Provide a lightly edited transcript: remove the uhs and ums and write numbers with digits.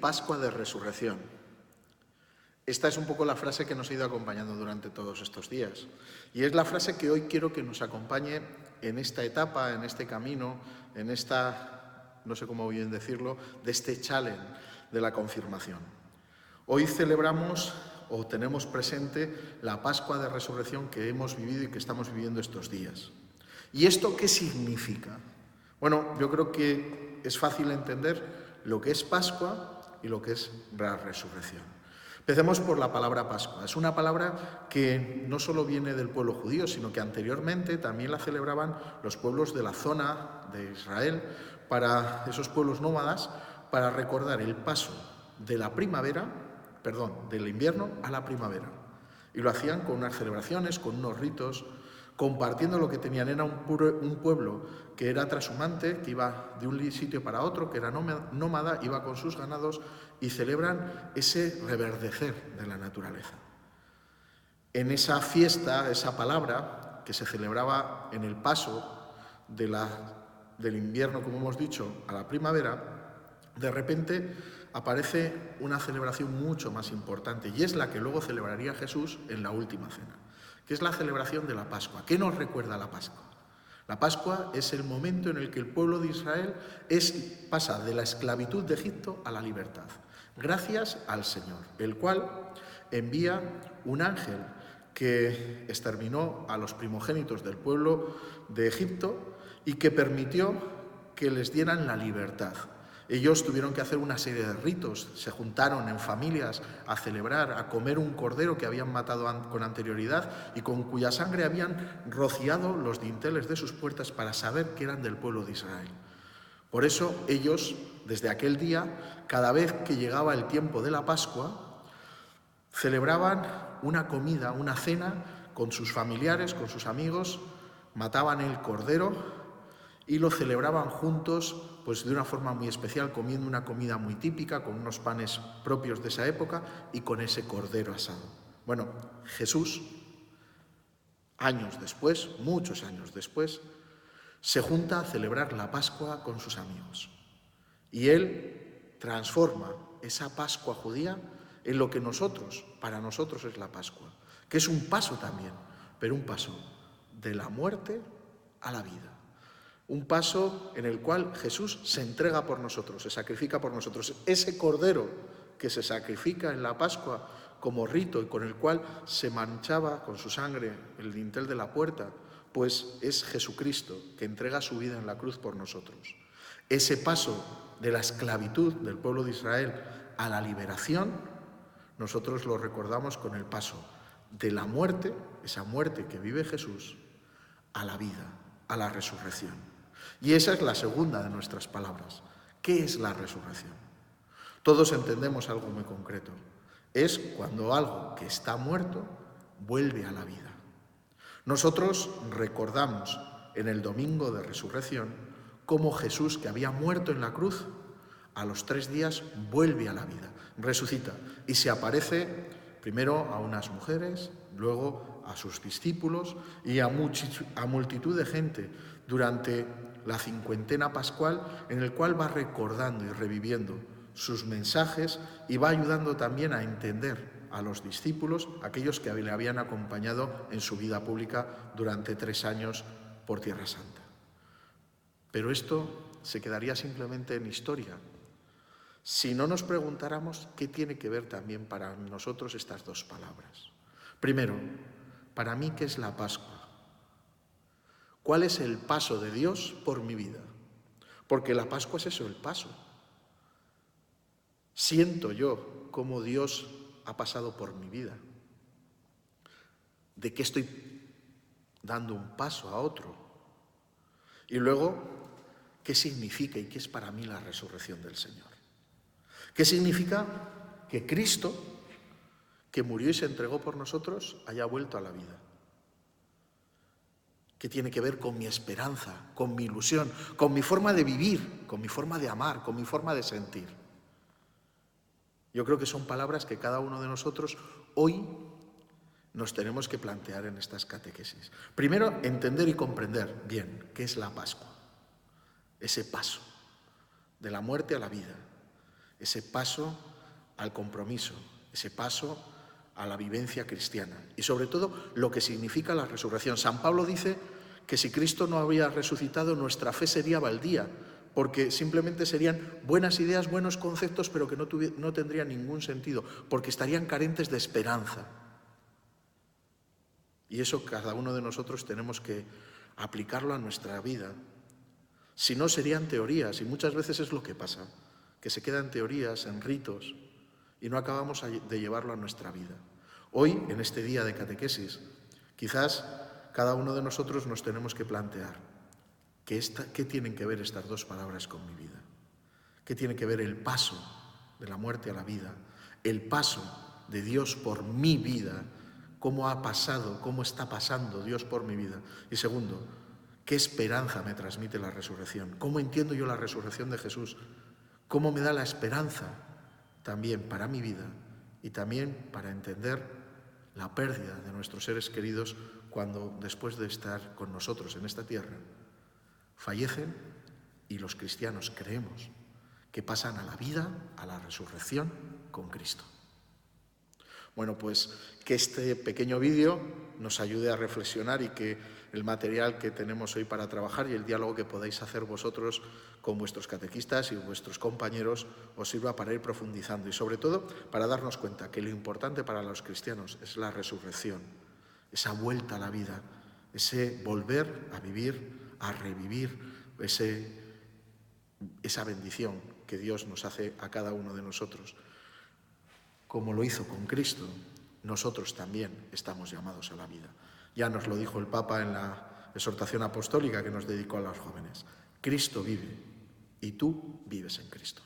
Pascua de Resurrección. Esta es un poco la frase que nos ha ido acompañando durante todos estos días. Y es la frase que hoy quiero que nos acompañe en esta etapa, en este camino, en esta, no sé cómo bien decirlo, de este challenge de la confirmación. Hoy celebramos o tenemos presente la Pascua de Resurrección que hemos vivido y que estamos viviendo estos días. ¿Y esto qué significa? Bueno, yo creo que es fácil entender lo que es Pascua y lo que es la resurrección. Empecemos por la palabra Pascua. Es una palabra que no solo viene del pueblo judío, sino que anteriormente también la celebraban los pueblos de la zona de Israel, para esos pueblos nómadas, para recordar el paso de la del invierno a la primavera. Y lo hacían con unas celebraciones, con unos ritos, compartiendo lo que tenían. Era un pueblo que era trashumante, que iba de un sitio para otro, que era nómada, iba con sus ganados y celebran ese reverdecer de la naturaleza. En esa fiesta, esa palabra que se celebraba en el paso del invierno, como hemos dicho, a la primavera, de repente aparece una celebración mucho más importante, y es la que luego celebraría Jesús en la última cena, que es la celebración de la Pascua. ¿Qué nos recuerda la Pascua? La Pascua es el momento en el que el pueblo de Israel pasa de la esclavitud de Egipto a la libertad, gracias al Señor, el cual envía un ángel que exterminó a los primogénitos del pueblo de Egipto y que permitió que les dieran la libertad. Ellos tuvieron que hacer una serie de ritos, se juntaron en familias a celebrar, a comer un cordero que habían matado con anterioridad y con cuya sangre habían rociado los dinteles de sus puertas para saber que eran del pueblo de Israel. Por eso ellos, desde aquel día, cada vez que llegaba el tiempo de la Pascua, celebraban una comida, una cena con sus familiares, con sus amigos, mataban el cordero y lo celebraban juntos, pues de una forma muy especial, comiendo una comida muy típica, con unos panes propios de esa época y con ese cordero asado. Bueno, Jesús, años después, muchos años después, se junta a celebrar la Pascua con sus amigos. Y él transforma esa Pascua judía en lo que para nosotros es la Pascua, que es un paso también, pero un paso de la muerte a la vida. Un paso en el cual Jesús se entrega por nosotros, se sacrifica por nosotros. Ese cordero que se sacrifica en la Pascua como rito y con el cual se manchaba con su sangre el dintel de la puerta, pues es Jesucristo que entrega su vida en la cruz por nosotros. Ese paso de la esclavitud del pueblo de Israel a la liberación, nosotros lo recordamos con el paso de la muerte, esa muerte que vive Jesús, a la vida, a la resurrección. Y esa es la segunda de nuestras palabras. ¿Qué es la resurrección? Todos entendemos algo muy concreto. Es cuando algo que está muerto vuelve a la vida. Nosotros recordamos en el domingo de resurrección cómo Jesús, que había muerto en la cruz, a los 3 días vuelve a la vida, resucita y se aparece primero a unas mujeres, luego a sus discípulos y a multitud de gente durante la cincuentena pascual, en el cual va recordando y reviviendo sus mensajes y va ayudando también a entender a los discípulos, aquellos que le habían acompañado en su vida pública durante 3 años por Tierra Santa. Pero esto se quedaría simplemente en historia si no nos preguntáramos qué tiene que ver también para nosotros estas dos palabras. Primero, para mí, ¿qué es la Pascua? ¿Cuál es el paso de Dios por mi vida? Porque la Pascua es eso, el paso. Siento yo cómo Dios ha pasado por mi vida. ¿De qué estoy dando un paso a otro? Y luego, ¿qué significa y qué es para mí la resurrección del Señor? ¿Qué significa que Cristo, que murió y se entregó por nosotros, haya vuelto a la vida? ¿Qué tiene que ver con mi esperanza, con mi ilusión, con mi forma de vivir, con mi forma de amar, con mi forma de sentir? Yo creo que son palabras que cada uno de nosotros hoy nos tenemos que plantear en estas catequesis. Primero, entender y comprender bien qué es la Pascua, ese paso de la muerte a la vida. ese paso al compromiso, ese paso a la vivencia cristiana y sobre todo lo que significa la resurrección. San Pablo dice que si Cristo no había resucitado, nuestra fe sería baldía, porque simplemente serían buenas ideas, buenos conceptos, pero que no tendrían ningún sentido, porque estarían carentes de esperanza. Y eso cada uno de nosotros tenemos que aplicarlo a nuestra vida. Si no, serían teorías, y muchas veces es lo que pasa, que se quedan teorías, en ritos, y no acabamos de llevarlo a nuestra vida. Hoy, en este día de catequesis, quizás cada uno de nosotros nos tenemos que plantear ¿qué tienen que ver estas dos palabras con mi vida? ¿Qué tiene que ver el paso de la muerte a la vida? El paso de Dios por mi vida, cómo ha pasado, cómo está pasando Dios por mi vida. Y segundo, ¿qué esperanza me transmite la resurrección? ¿Cómo entiendo yo la resurrección de Jesús? ¿Cómo me da la esperanza también para mi vida y también para entender la pérdida de nuestros seres queridos cuando, después de estar con nosotros en esta tierra, fallecen y los cristianos creemos que pasan a la vida, a la resurrección con Cristo? Bueno, pues que este pequeño vídeo nos ayude a reflexionar y que el material que tenemos hoy para trabajar y el diálogo que podáis hacer vosotros con vuestros catequistas y vuestros compañeros os sirva para ir profundizando y sobre todo para darnos cuenta que lo importante para los cristianos es la resurrección, esa vuelta a la vida, ese volver a vivir, a revivir esa bendición que Dios nos hace a cada uno de nosotros. Como lo hizo con Cristo, nosotros también estamos llamados a la vida. Ya nos lo dijo el Papa en la exhortación apostólica que nos dedicó a los jóvenes. Cristo vive y tú vives en Cristo.